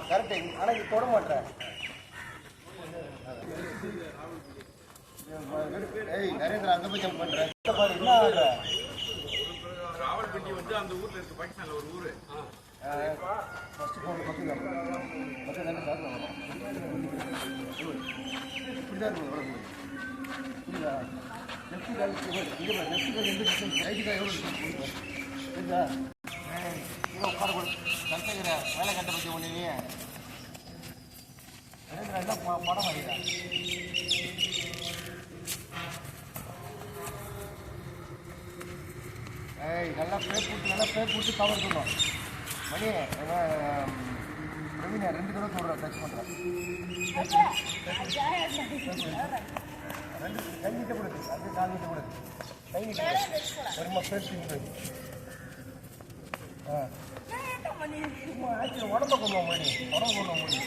Correct. ஆனா நீ தொட மாட்டேன். நரேந்திர அங்க போய் ஜம்ப் பண்ற. என்ன ஆடுற? ராவல்பிண்டி வந்து அந்த ஊர்ல இருக்கு, பாகிஸ்தான்ல ஒரு ஊரு. ஃபர்ஸ்ட் போன் பக்கத்துல தானே சாப்பிடணும். இப்படிதான் இருக்கும். புரியுதா? லெஃப்ட் கால் லெஃப்ட் கால் எந்த டிஸ்டன்ஸ், ரைட் கால் எவ்வளோ டிஸ்டன்ஸ் புரியுதா? உட்கார கூட கட்டுகிற வேலை கட்ட பற்றி ஒன்று நீ எல்லாம் படம் வாங்கிடா. நல்லா பேர் போட்டு கவர் பண்ணும். மணி பிரவீனா 2 தடவை சொல்கிறேன், டச் பண்ணுறேன். கை நீட்ட கூடாது, அது கால் நீட்ட கூடாது. கை நீட்ட ஒரு பேர் தூக்கி உடம்ப கொண்டு மணி உடம்பு கொண்டு மணி